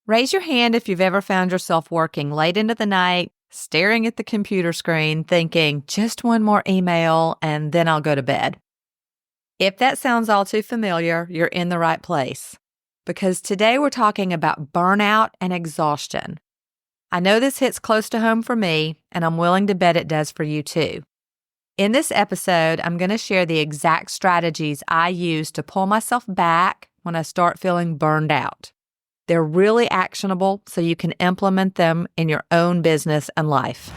Raise your hand if you've ever found yourself working late into the night, staring at the computer screen, thinking, just one more email and then I'll go to bed. If that sounds all too familiar, you're in the right place. Because today we're talking about burnout and exhaustion. I know this hits close to home for me, and I'm willing to bet it does for you too. In this episode, I'm going to share the exact strategies I use to pull myself back when I start feeling burned out. They're really actionable, so you can implement them in your own business and life.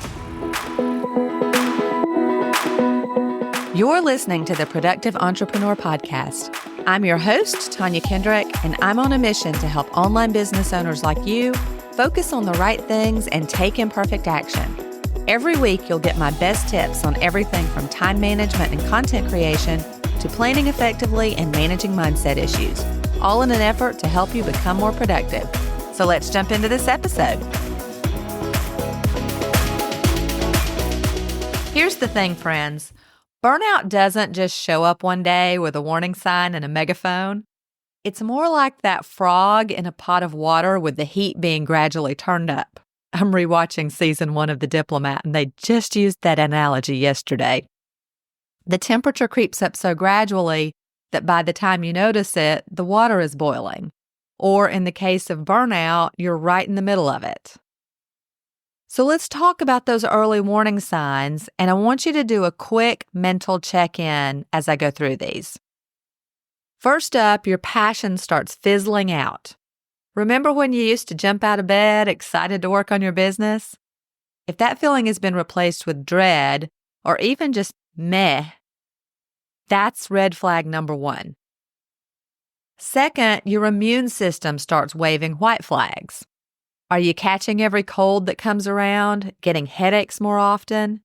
You're listening to the Productive Entrepreneur Podcast. I'm your host, Tonia Kendrick, and I'm on a mission to help online business owners like you focus on the right things and take imperfect action. Every week, you'll get my best tips on everything from time management and content creation to planning effectively and managing mindset issues, all in an effort to help you become more productive. So let's jump into this episode. Here's the thing, friends. Burnout doesn't just show up one day with a warning sign and a megaphone. It's more like that frog in a pot of water with the heat being gradually turned up. I'm rewatching season 1 of The Diplomat, and they just used that analogy yesterday. The temperature creeps up so gradually that by the time you notice it, the water is boiling. Or in the case of burnout, you're right in the middle of it. So let's talk about those early warning signs, and I want you to do a quick mental check-in as I go through these. First up, your passion starts fizzling out. Remember when you used to jump out of bed, excited to work on your business? If that feeling has been replaced with dread, or even just meh, that's red flag number 1. Second, your immune system starts waving white flags. Are you catching every cold that comes around, getting headaches more often?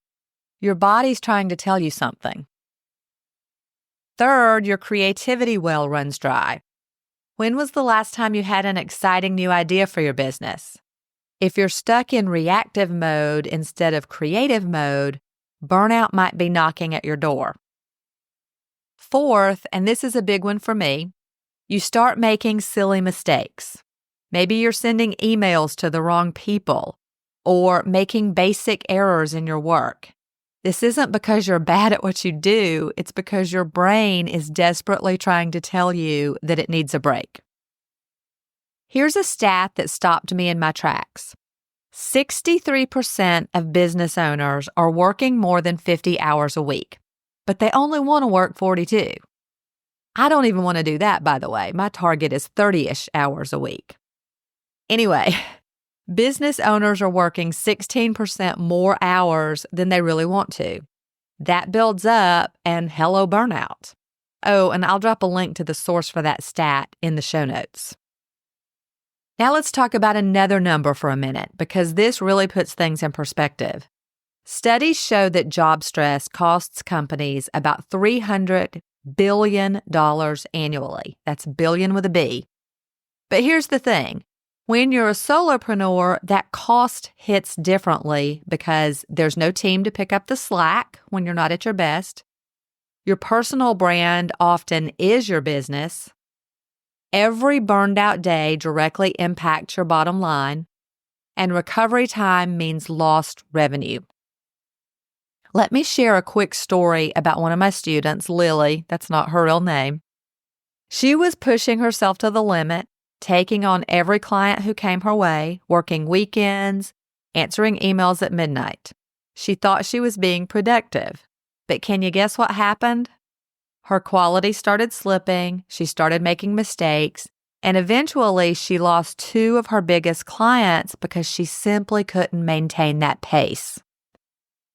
Your body's trying to tell you something. Third, your creativity well runs dry. When was the last time you had an exciting new idea for your business? If you're stuck in reactive mode instead of creative mode, burnout might be knocking at your door. Fourth, and this is a big one for me, you start making silly mistakes. Maybe you're sending emails to the wrong people or making basic errors in your work. This isn't because you're bad at what you do, it's because your brain is desperately trying to tell you that it needs a break. Here's a stat that stopped me in my tracks. 63% of business owners are working more than 50 hours a week, but they only want to work 42. I don't even want to do that, by the way. My target is 30-ish hours a week. Anyway, business owners are working 16% more hours than they really want to. That builds up, and hello, burnout. Oh, and I'll drop a link to the source for that stat in the show notes. Now let's talk about another number for a minute, because this really puts things in perspective. Studies show that job stress costs companies about $300 billion annually. That's billion with a B. But here's the thing. When you're a solopreneur, that cost hits differently because there's no team to pick up the slack when you're not at your best. Your personal brand often is your business. Every burned out day directly impacts your bottom line, and recovery time means lost revenue. Let me share a quick story about one of my students, Lily. That's not her real name. She was pushing herself to the limit, taking on every client who came her way, working weekends, answering emails at midnight. She thought she was being productive. But can you guess what happened? Her quality started slipping, she started making mistakes, and eventually she lost 2 of her biggest clients because she simply couldn't maintain that pace.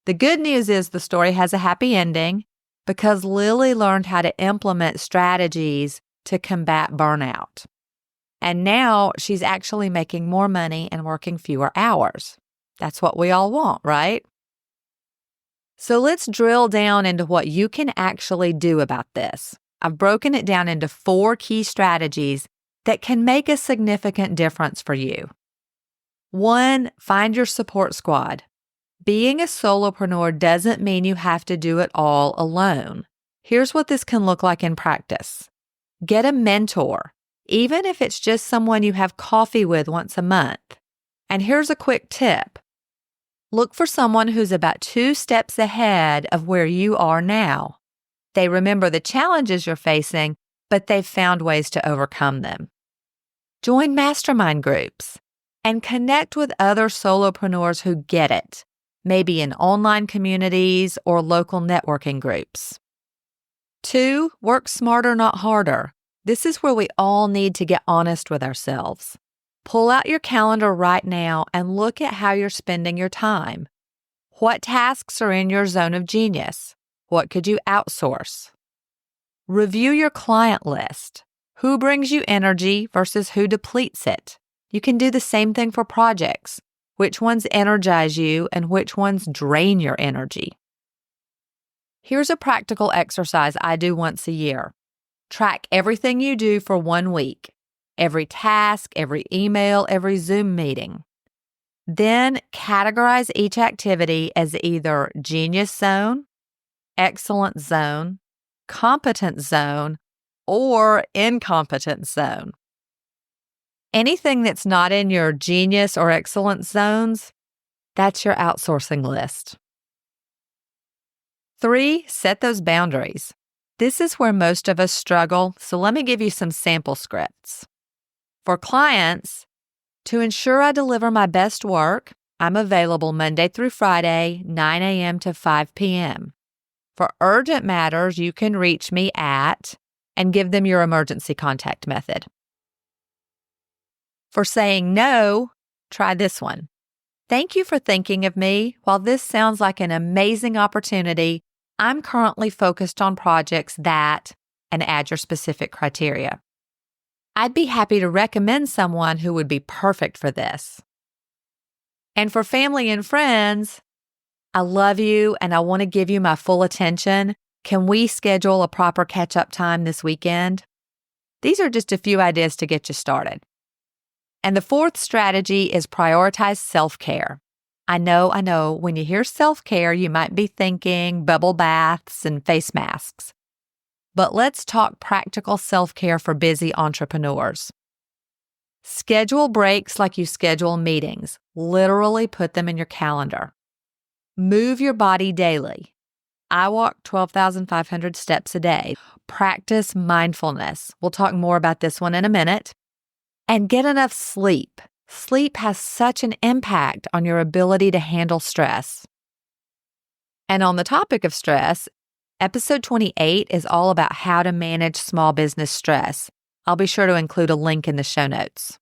The good news is the story has a happy ending because Lily learned how to implement strategies to combat burnout. And now she's actually making more money and working fewer hours. That's what we all want, right? So let's drill down into what you can actually do about this. I've broken it down into 4 key strategies that can make a significant difference for you. 1, find your support squad. Being a solopreneur doesn't mean you have to do it all alone. Here's what this can look like in practice. Get a mentor. even if it's just someone you have coffee with once a month. And here's a quick tip. Look for someone who's about 2 steps ahead of where you are now. They remember the challenges you're facing, but they've found ways to overcome them. Join mastermind groups and connect with other solopreneurs who get it, maybe in online communities or local networking groups. 2, work smarter, not harder. This is where we all need to get honest with ourselves. Pull out your calendar right now and look at how you're spending your time. What tasks are in your zone of genius? What could you outsource? Review your client list. Who brings you energy versus who depletes it? You can do the same thing for projects. Which ones energize you and which ones drain your energy? Here's a practical exercise I do once a year. Track everything you do for 1 week. Every task, every email, every Zoom meeting. Then categorize each activity as either genius zone, excellent zone, competent zone, or incompetent zone. Anything that's not in your genius or excellent zones, that's your outsourcing list. 3, set those boundaries. This is where most of us struggle, so let me give you some sample scripts. For clients, to ensure I deliver my best work, I'm available Monday through Friday, 9 a.m. to 5 p.m. For urgent matters, you can reach me at, and give them your emergency contact method. For saying no, try this one. Thank you for thinking of me. While this sounds like an amazing opportunity, I'm currently focused on projects that, and add your specific criteria. I'd be happy to recommend someone who would be perfect for this. And for family and friends, I love you and I want to give you my full attention. Can we schedule a proper catch-up time this weekend? These are just a few ideas to get you started. And the 4th strategy is prioritize self-care. I know, when you hear self-care, you might be thinking bubble baths and face masks. But let's talk practical self-care for busy entrepreneurs. Schedule breaks like you schedule meetings. Literally put them in your calendar. Move your body daily. I walk 12,500 steps a day. Practice mindfulness. We'll talk more about this one in a minute. And get enough sleep. Sleep has such an impact on your ability to handle stress. And on the topic of stress, episode 28 is all about how to manage small business stress. I'll be sure to include a link in the show notes.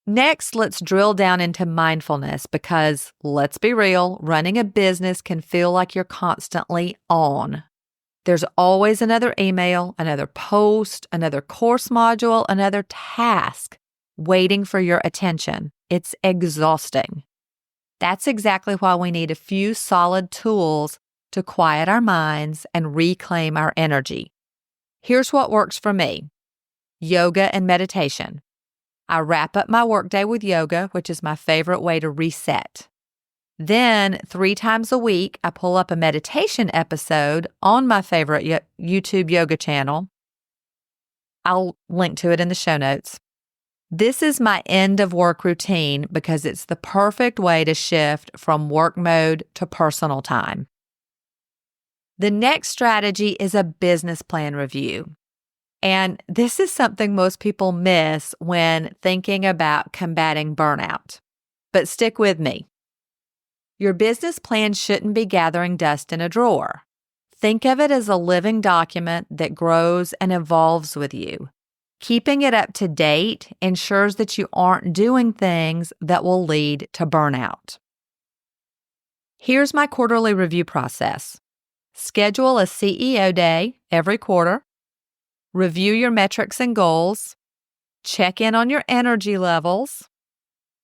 Next, let's drill down into mindfulness because, let's be real, running a business can feel like you're constantly on. There's always another email, another post, another course module, another task waiting for your attention. It's exhausting. That's exactly why we need a few solid tools to quiet our minds and reclaim our energy. Here's what works for me. Yoga and meditation. I wrap up my workday with yoga, which is my favorite way to reset. Then 3 times a week, I pull up a meditation episode on my favorite YouTube yoga channel. I'll link to it in the show notes. This is my end of work routine because it's the perfect way to shift from work mode to personal time. The next strategy is a business plan review. And this is something most people miss when thinking about combating burnout. But stick with me. Your business plan shouldn't be gathering dust in a drawer. Think of it as a living document that grows and evolves with you. Keeping it up to date ensures that you aren't doing things that will lead to burnout. Here's my quarterly review process. Schedule a CEO day every quarter. Review your metrics and goals. Check in on your energy levels.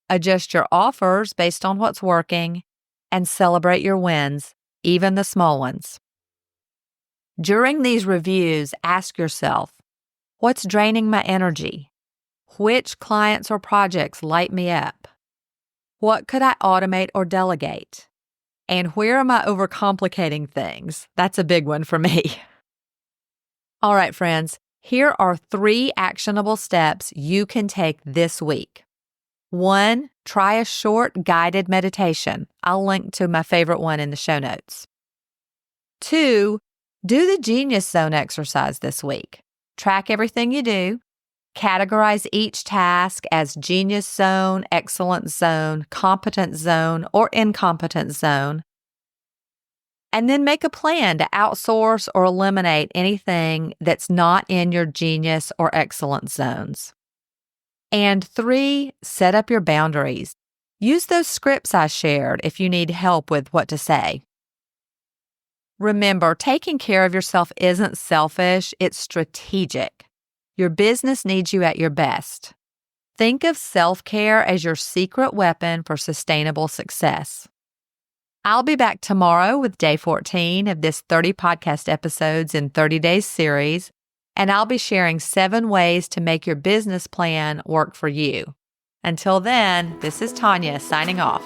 Adjust your offers based on what's working. And celebrate your wins, even the small ones. During these reviews, ask yourself, what's draining my energy? Which clients or projects light me up? What could I automate or delegate? And where am I overcomplicating things? That's a big one for me. All right, friends, Here are 3 actionable steps you can take this week. 1, try a short guided meditation. I'll link to my favorite one in the show notes. 2, do the Genius Zone exercise this week. Track everything you do. Categorize each task as Genius Zone, Excellence Zone, Competence Zone, or Incompetence Zone. And then make a plan to outsource or eliminate anything that's not in your Genius or Excellence zones. And 3, set up your boundaries. Use those scripts I shared if you need help with what to say. Remember, taking care of yourself isn't selfish, it's strategic. Your business needs you at your best. Think of self-care as your secret weapon for sustainable success. I'll be back tomorrow with day 14 of this 30 podcast episodes in 30 days series, and I'll be sharing 7 ways to make your business plan work for you. Until then, this is Tonia signing off.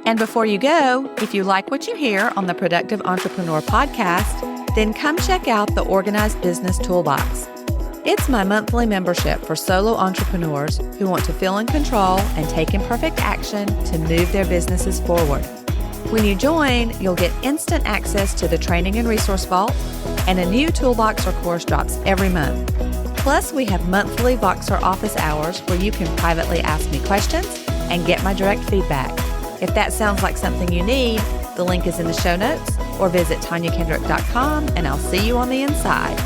And before you go, if you like what you hear on the Productive Entrepreneur podcast, then come check out the Organized Business Toolbox. It's my monthly membership for solo entrepreneurs who want to feel in control and take imperfect action to move their businesses forward. When you join, you'll get instant access to the training and resource vault, and a new toolbox or course drops every month. Plus, we have monthly Voxer office hours where you can privately ask me questions and get my direct feedback. If that sounds like something you need, the link is in the show notes, or visit ToniaKendrick.com, and I'll see you on the inside.